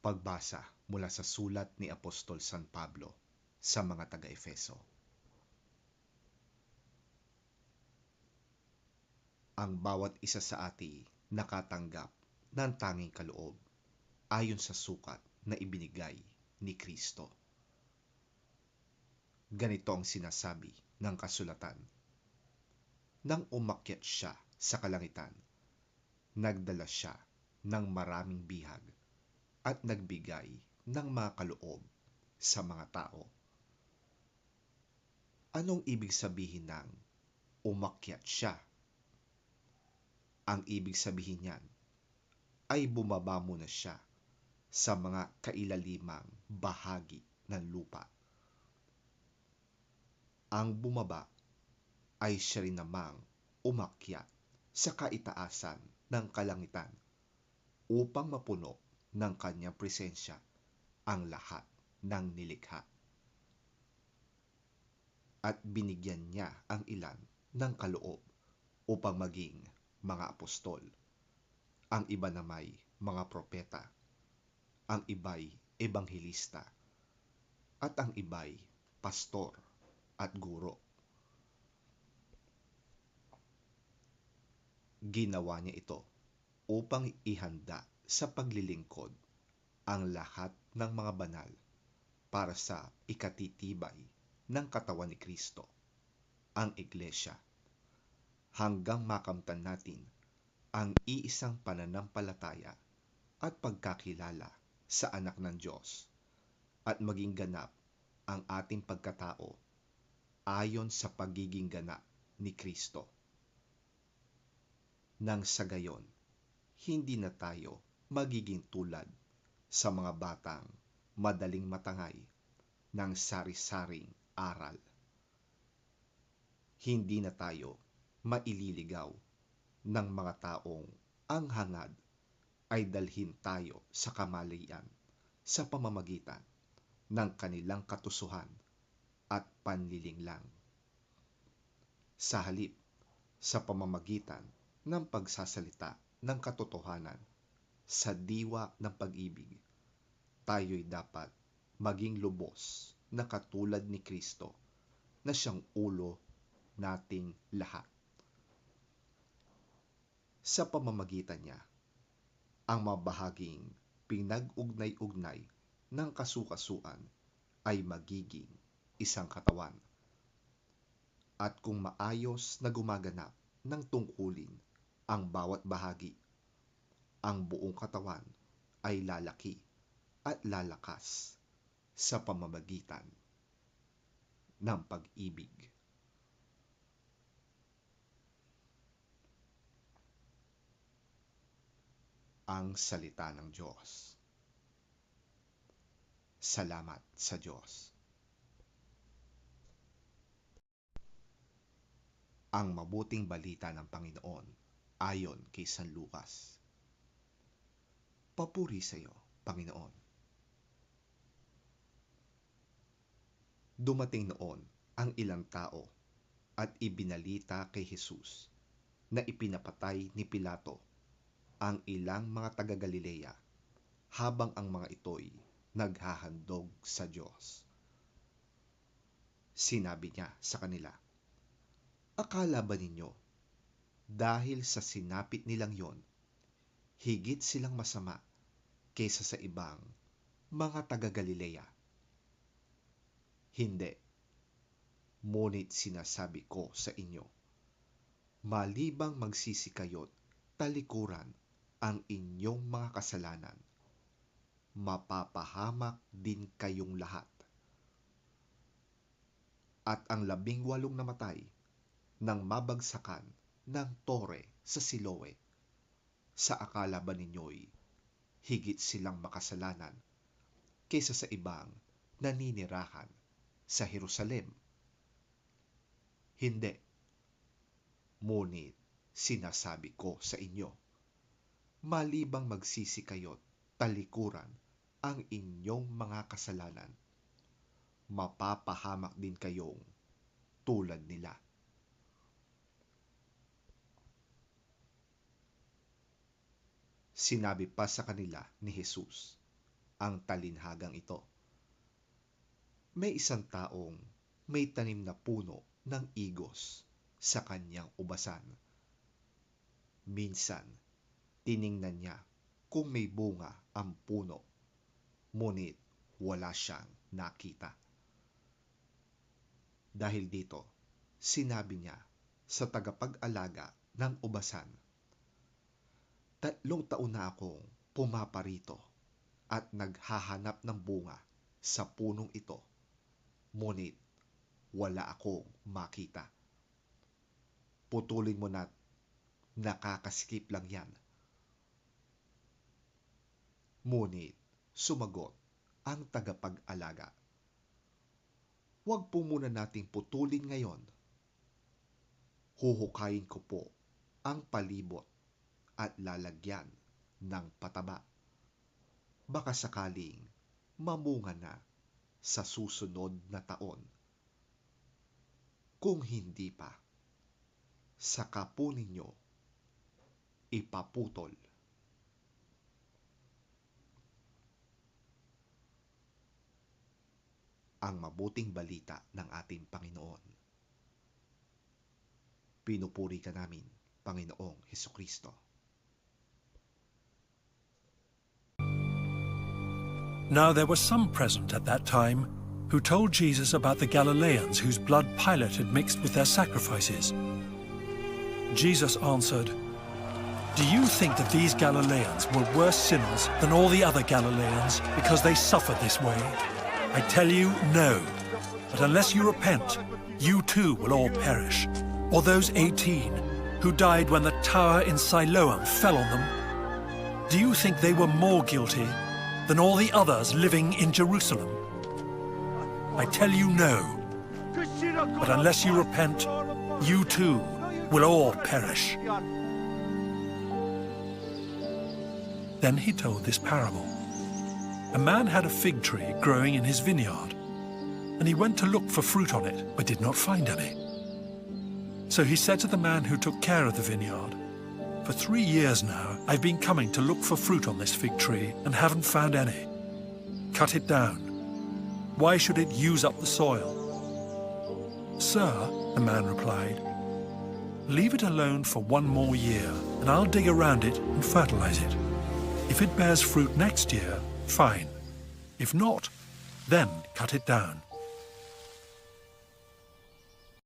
Pagbasa mula sa sulat ni Apostol San Pablo sa mga taga-Efeso. Ang bawat isa sa atin nakatanggap ng tanging kaloob ayon sa sukat na ibinigay ni Kristo. Ganito ang sinasabi ng kasulatan. Nang umakyat siya sa kalangitan, nagdala siya ng maraming bihag at nagbigay ng mga kaloob sa mga tao. Anong ibig sabihin ng umakyat siya? Ang ibig sabihin niyan ay bumaba muna siya sa mga kailalimang bahagi ng lupa. Ang bumaba ay siya rin namang umakyat sa kaitaasan ng kalangitan upang mapuno ng kanyang presensya ang lahat ng nilikha. At binigyan niya ang ilan ng kaloob upang maging mga apostol, ang iba namay mga propeta, ang iba'y ebanghelista, at ang iba'y pastor at guro. Ginawa niya ito upang ihanda sa paglilingkod ang lahat ng mga banal para sa ikatitibay ng katawan ni Kristo, ang Iglesia, hanggang makamtan natin ang iisang pananampalataya at pagkakilala sa anak ng Diyos at maging ganap ang ating pagkatao ayon sa pagiging ganap ni Kristo. Nang sa gayon, hindi na tayo magiging tulad sa mga batang madaling matangay ng sari-saring aral. Hindi na tayo maililigaw ng mga taong ang hangad ay dalhin tayo sa kamalian sa pamamagitan ng kanilang katusuhan at panlilinglang. Sa halip, sa pamamagitan ng pagsasalita ng katotohanan sa diwa ng pag-ibig, tayo'y dapat maging lubos na katulad ni Kristo na siyang ulo nating lahat. Sa pamamagitan niya, ang mabahaging pinag-ugnay-ugnay ng kasukasuan ay magiging isang katawan. At kung maayos na gumaganap ng tungkulin ang bawat bahagi, ang buong katawan ay lalaki at lalakas sa pamamagitan ng pag-ibig. Ang salita ng Diyos. Salamat sa Diyos. Ang mabuting balita ng Panginoon ayon kay San Lucas. Papuri sa iyo, Panginoon. Dumating noon ang ilang tao at ibinalita kay Jesus na ipinapatay ni Pilato ang ilang mga taga-Galilea habang ang mga ito'y naghahandog sa Diyos. Sinabi niya sa kanila, akala ba ninyo dahil sa sinapit nilang yon, higit silang masama kaysa sa ibang mga taga-Galilea? Hindi. Ngunit sinasabi ko sa inyo, malibang magsisi kayo't talikuran ang inyong mga kasalanan, mapapahamak din kayong lahat. At ang 18 namatay nang mabagsakan ng tore sa Siloe, sa akala ba ninyo'y higit silang makasalanan kaysa sa ibang naninirahan sa Jerusalem? Hindi. Ngunit sinasabi ko sa inyo, malibang magsisi kayo't talikuran ang inyong mga kasalanan, mapapahamak din kayong tulad nila. Sinabi pa sa kanila ni Jesus, ang talinhagang ito. May isang taong may tanim na puno ng igos sa kanyang ubasan. Minsan, tiningnan niya kung may bunga ang puno, ngunit wala siyang nakita. Dahil dito, sinabi niya sa tagapag-alaga ng ubasan, 3 taon na akong pumaparito at naghahanap ng bunga sa punong ito, ngunit wala akong makita. Putulin mo na't nakakaskip lang yan. Ngunit sumagot ang tagapag-alaga, huwag po muna nating putulin ngayon. Huhukayin ko po ang palibot at lalagyan ng pataba. Baka sakaling mamunga na sa susunod na taon. Kung hindi pa, saka po ninyo ipaputol. Ang mabuting balita ng ating Panginoon. Pinupuri ka namin, Panginoong Hesukristo. Now there were some present at that time who told Jesus about the Galileans whose blood Pilate had mixed with their sacrifices. Jesus answered, "Do you think that these Galileans were worse sinners than all the other Galileans because they suffered this way? I tell you, no. But unless you repent, you too will all perish. Or those 18 who died when the tower in Siloam fell on them? Do you think they were more guilty than all the others living in Jerusalem? I tell you, no. But unless you repent, you too will all perish." Then he told this parable. A man had a fig tree growing in his vineyard, and he went to look for fruit on it, but did not find any. So he said to the man who took care of the vineyard, "For 3 years now I've been coming to look for fruit on this fig tree and haven't found any. Cut it down. Why should it use up the soil?" "Sir," the man replied, "leave it alone for 1 more year, and I'll dig around it and fertilize it. If it bears fruit next year, fine. If not, then cut it down."